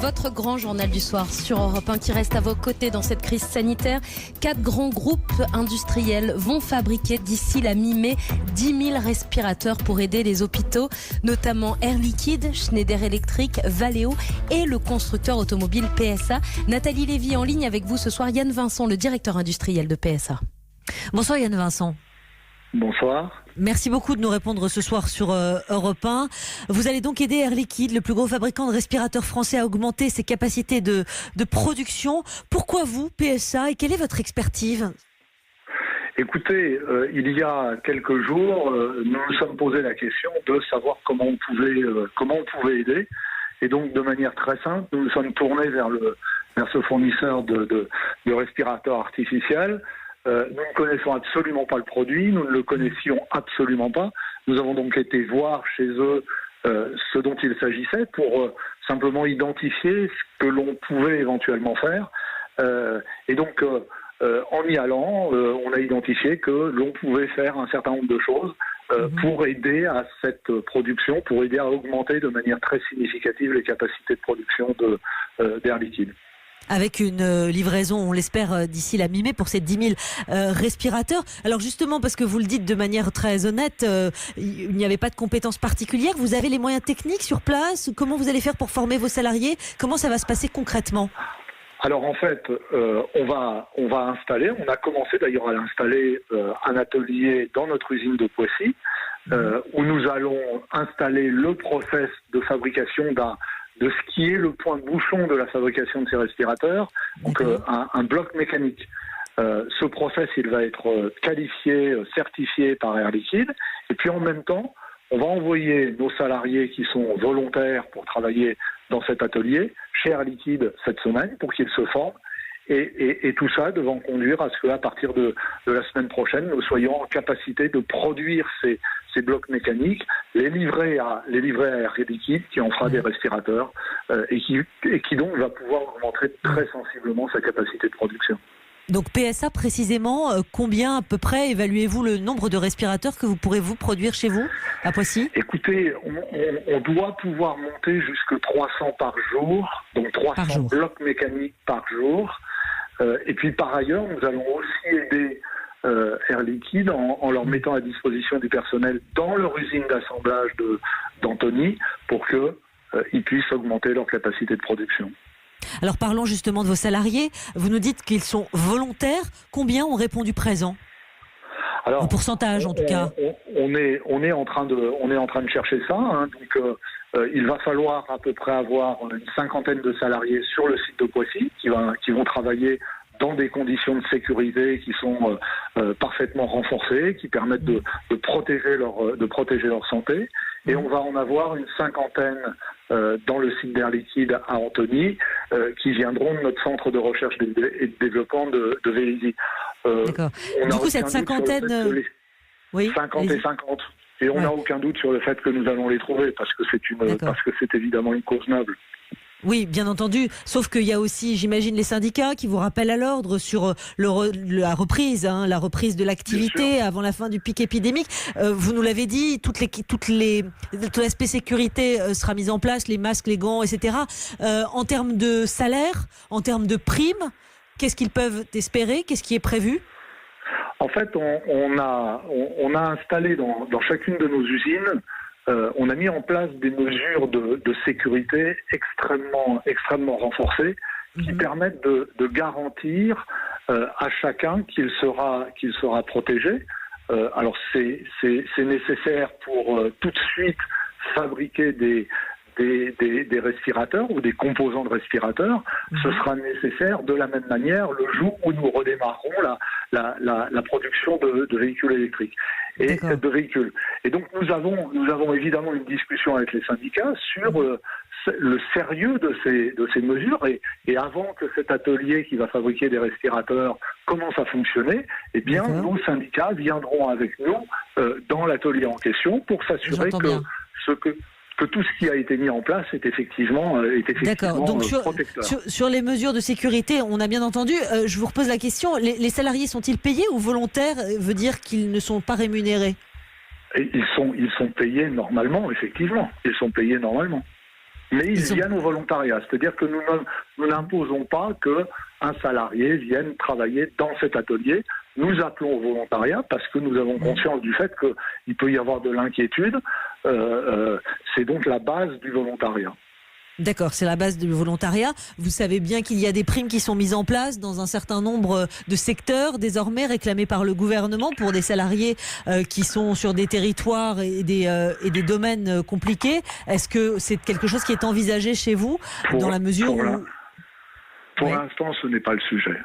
votre grand journal du soir sur Europe 1 qui reste à vos côtés dans cette crise sanitaire. 4 grands groupes industriels vont fabriquer d'ici la mi-mai 10 000 respirateurs pour aider les hôpitaux, notamment Air Liquide, Schneider Electric, Valeo et le constructeur automobile PSA. Nathalie Lévy en ligne avec vous ce soir. Yann Vincent, le directeur industriel de PSA. Bonsoir Yann Vincent. Bonsoir. Merci beaucoup de nous répondre ce soir sur Europe 1. Vous allez donc aider Air Liquide, le plus gros fabricant de respirateurs français, à augmenter ses capacités de production. Pourquoi vous, PSA, et quelle est votre expertise ? Écoutez, il y a quelques jours, nous nous sommes posé la question de savoir comment on pouvait aider. Et donc, de manière très simple, nous nous sommes tournés vers ce fournisseur de respirateurs artificiels. Nous ne connaissons absolument pas le produit, nous ne le connaissions absolument pas. Nous avons donc été voir chez eux ce dont il s'agissait pour simplement identifier ce que l'on pouvait éventuellement faire. Et donc, en y allant, on a identifié que l'on pouvait faire un certain nombre de choses pour aider à cette production, pour aider à augmenter de manière très significative les capacités de production d'Air Liquide. Avec une livraison, on l'espère, d'ici la mi-mai pour ces 10 000 respirateurs. Alors justement, parce que vous le dites de manière très honnête, il n'y avait pas de compétences particulières. Vous avez les moyens techniques sur place ? Comment vous allez faire pour former vos salariés ? Comment ça va se passer concrètement ? Alors en fait, on va installer, on a commencé d'ailleurs à l'installer un atelier dans notre usine de Poissy, où nous allons installer le process de fabrication de ce qui est le point de bouchon de la fabrication de ces respirateurs, donc un bloc mécanique. Ce process, il va être qualifié, certifié par Air Liquide, et puis en même temps, on va envoyer nos salariés qui sont volontaires pour travailler dans cet atelier chez Air Liquide cette semaine pour qu'ils se forment. Et tout ça devant conduire à ce qu'à partir de la semaine prochaine, nous soyons en capacité de produire ces blocs mécaniques, les livrer à Air Liquide qui en fera des respirateurs et qui donc va pouvoir augmenter très sensiblement sa capacité de production. Donc PSA précisément, combien à peu près évaluez-vous le nombre de respirateurs que vous pourrez vous produire chez vous à Poissy ? Écoutez, on doit pouvoir monter jusque 300 par jour, donc 300 blocs mécaniques par jour. Et puis par ailleurs, nous allons aussi aider Air Liquide en leur mettant à disposition du personnel dans leur usine d'assemblage d'Antony pour qu'ils puissent augmenter leur capacité de production. Alors parlons justement de vos salariés. Vous nous dites qu'ils sont volontaires. Combien ont répondu présent ? Alors, en pourcentage en tout cas. On est en train de chercher ça. Donc il va falloir à peu près avoir une 50aine de salariés sur le site de Poissy qui vont travailler dans des conditions de sécurité qui sont parfaitement renforcées, qui permettent de protéger leur santé. Et on va en avoir une 50aine dans le site d'Air Liquide à Antony, qui viendront de notre centre de recherche et de développement de Vélizy. D'accord. Du coup, cette cinquantaine... Oui, 50 et 50. Et on n'a aucun doute sur le fait que nous allons les trouver, parce que c'est évidemment une cause noble. Oui, bien entendu. Sauf qu'il y a aussi, j'imagine, les syndicats qui vous rappellent à l'ordre sur la reprise de l'activité avant la fin du pic épidémique. Vous nous l'avez dit, tout l'aspect sécurité sera mis en place, les masques, les gants, etc. En termes de salaire, en termes de primes, qu'est-ce qu'ils peuvent espérer ? Qu'est-ce qui est prévu ? En fait, on a installé dans chacune de nos usines, on a mis en place des mesures de sécurité extrêmement renforcées qui permettent de garantir à chacun qu'il sera protégé. Alors c'est nécessaire pour tout de suite fabriquer des respirateurs ou des composants de respirateurs. Ce sera nécessaire de la même manière le jour où nous redémarrerons la production de véhicules électriques et de véhicules. Et donc nous avons évidemment une discussion avec les syndicats sur le sérieux de ces mesures et avant que cet atelier qui va fabriquer des respirateurs commence à fonctionner, eh bien nos syndicats viendront avec nous dans l'atelier en question pour s'assurer que tout ce qui a été mis en place est effectivement D'accord. Donc protecteur. Sur les mesures de sécurité, on a bien entendu. Je vous repose la question. Les salariés sont-ils payés ou volontaires veut dire qu'ils ne sont pas rémunérés ? Et ils sont payés normalement, effectivement. Ils sont payés normalement. Mais ils viennent au volontariat, c'est-à-dire que nous n'imposons pas qu'un salarié vienne travailler dans cet atelier. Nous appelons au volontariat parce que nous avons conscience du fait qu'il peut y avoir de l'inquiétude. C'est donc la base du volontariat. D'accord, c'est la base du volontariat. Vous savez bien qu'il y a des primes qui sont mises en place dans un certain nombre de secteurs désormais réclamés par le gouvernement pour des salariés qui sont sur des territoires et des domaines compliqués. Est-ce que c'est quelque chose qui est envisagé chez vous dans la mesure où... Pour l'instant, ce n'est pas le sujet.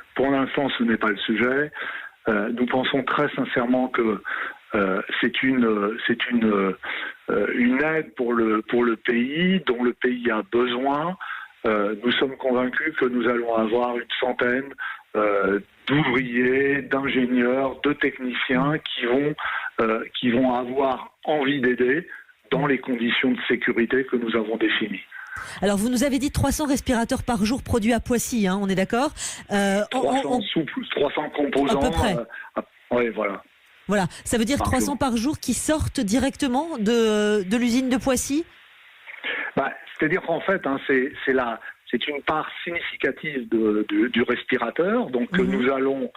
Nous pensons très sincèrement que c'est une aide pour le pays, dont le pays a besoin. Nous sommes convaincus que nous allons avoir une centaine d'ouvriers, d'ingénieurs, de techniciens qui vont avoir envie d'aider dans les conditions de sécurité que nous avons définies. Alors, vous nous avez dit 300 respirateurs par jour produits à Poissy, on est d'accord 300 composants. À peu près. Oui, voilà. Voilà, ça veut dire 300 par jour qui sortent directement de l'usine de Poissy ? C'est-à-dire qu'en fait, c'est une part significative du respirateur, donc que nous allons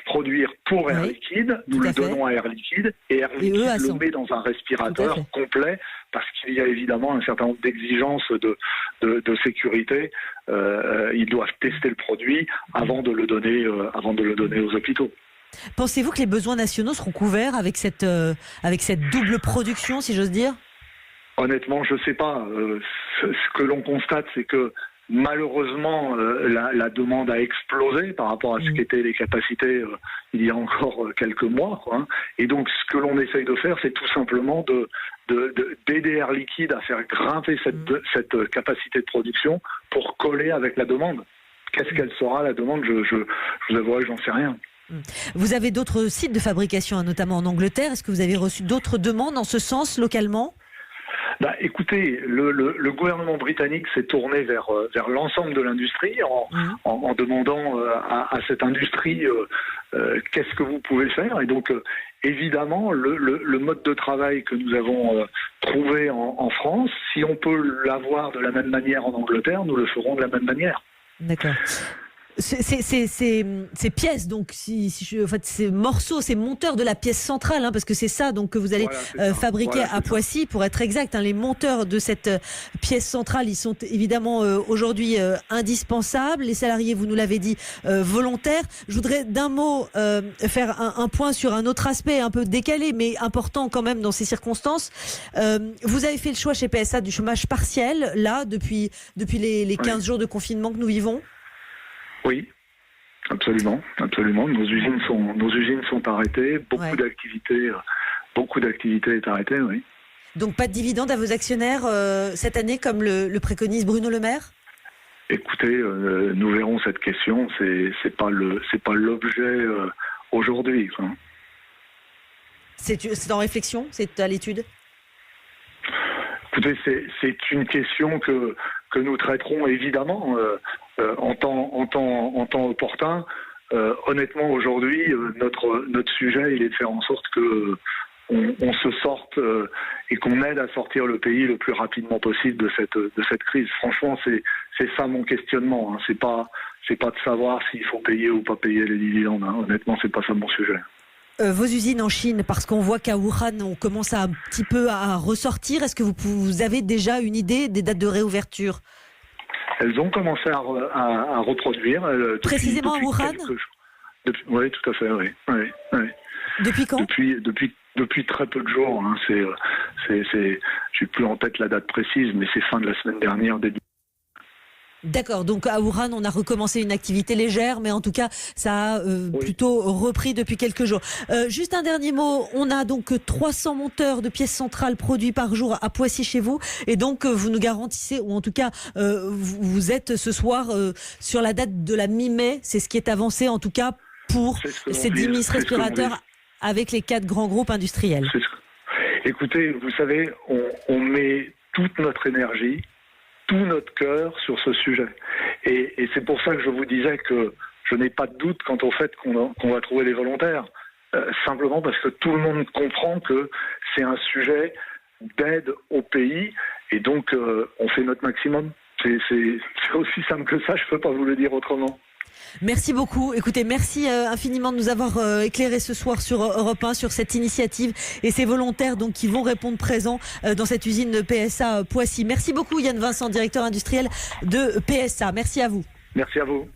produire pour Air Liquide. Nous le donnons à Air Liquide et Air Liquide le met dans un respirateur complet parce qu'il y a évidemment un certain nombre d'exigences de sécurité. Ils doivent tester le produit avant de le donner aux hôpitaux. Pensez-vous que les besoins nationaux seront couverts avec cette double production, si j'ose dire ? Honnêtement, je ne sais pas. Ce que l'on constate, c'est que malheureusement, la demande a explosé par rapport à ce qu'étaient les capacités il y a encore quelques mois. Et donc, ce que l'on essaye de faire, c'est tout simplement d'aider Air Liquide à faire grimper cette capacité de production pour coller avec la demande. Qu'est-ce qu'elle sera, la demande ? Je vous avouerai que j'en sais rien. Vous avez d'autres sites de fabrication, notamment en Angleterre. Est-ce que vous avez reçu d'autres demandes en ce sens, localement ? Écoutez, le gouvernement britannique s'est tourné vers l'ensemble de l'industrie en demandant à cette industrie qu'est-ce que vous pouvez faire. Et donc, évidemment, le mode de travail que nous avons trouvé en France, si on peut l'avoir de la même manière en Angleterre, nous le ferons de la même manière. D'accord. Ces pièces, donc, ces morceaux, ces monteurs de la pièce centrale, parce que c'est ça donc que vous allez fabriquer à Poissy, pour être exact. Les monteurs de cette pièce centrale, ils sont évidemment aujourd'hui indispensables. Les salariés, vous nous l'avez dit, volontaires. Je voudrais d'un mot faire un point sur un autre aspect un peu décalé, mais important quand même dans ces circonstances. Vous avez fait le choix chez PSA du chômage partiel, là, depuis les 15 jours de confinement que nous vivons. Oui, absolument. Nos usines sont arrêtées, beaucoup d'activités est arrêtée, oui. Donc pas de dividendes à vos actionnaires cette année, comme le préconise Bruno Le Maire ? Écoutez, nous verrons cette question. C'est pas l'objet aujourd'hui. C'est en réflexion, c'est à l'étude. Écoutez, c'est une question que nous traiterons évidemment en temps opportun. Honnêtement, aujourd'hui, notre sujet, il est de faire en sorte que on se sorte et qu'on aide à sortir le pays le plus rapidement possible de cette crise. Franchement, c'est ça mon questionnement. C'est pas de savoir s'il faut payer ou pas payer les dividendes. Honnêtement, c'est pas ça mon sujet. Vos usines en Chine, parce qu'on voit qu'à Wuhan, on commence un petit peu à ressortir. Est-ce que vous avez déjà une idée des dates de réouverture ? Elles ont commencé à reproduire. Précisément à Wuhan ? Oui, tout à fait, oui. Depuis quand ? Depuis très peu de jours. Je n'ai plus en tête la date précise, mais c'est fin de la semaine dernière, début. D'accord, donc à Wuhan, on a recommencé une activité légère, mais en tout cas, ça a plutôt repris depuis quelques jours. Juste un dernier mot, on a donc 300 monteurs de pièces centrales produits par jour à Poissy chez vous, et donc vous nous garantissez, ou en tout cas, vous êtes ce soir sur la date de la mi-mai, c'est ce qui est avancé en tout cas pour ces 10 000 respirateurs avec les 4 grands groupes industriels. Écoutez, vous savez, on met toute notre énergie, tout notre cœur sur ce sujet. Et c'est pour ça que je vous disais que je n'ai pas de doute quant au fait qu'on va trouver des volontaires. Simplement parce que tout le monde comprend que c'est un sujet d'aide au pays. Et donc, on fait notre maximum. C'est aussi simple que ça, je ne peux pas vous le dire autrement. Merci beaucoup. Écoutez, merci infiniment de nous avoir éclairé ce soir sur Europe 1, sur cette initiative et ces volontaires donc, qui vont répondre présents dans cette usine PSA Poissy. Merci beaucoup Yann Vincent, directeur industriel de PSA. Merci à vous. Merci à vous.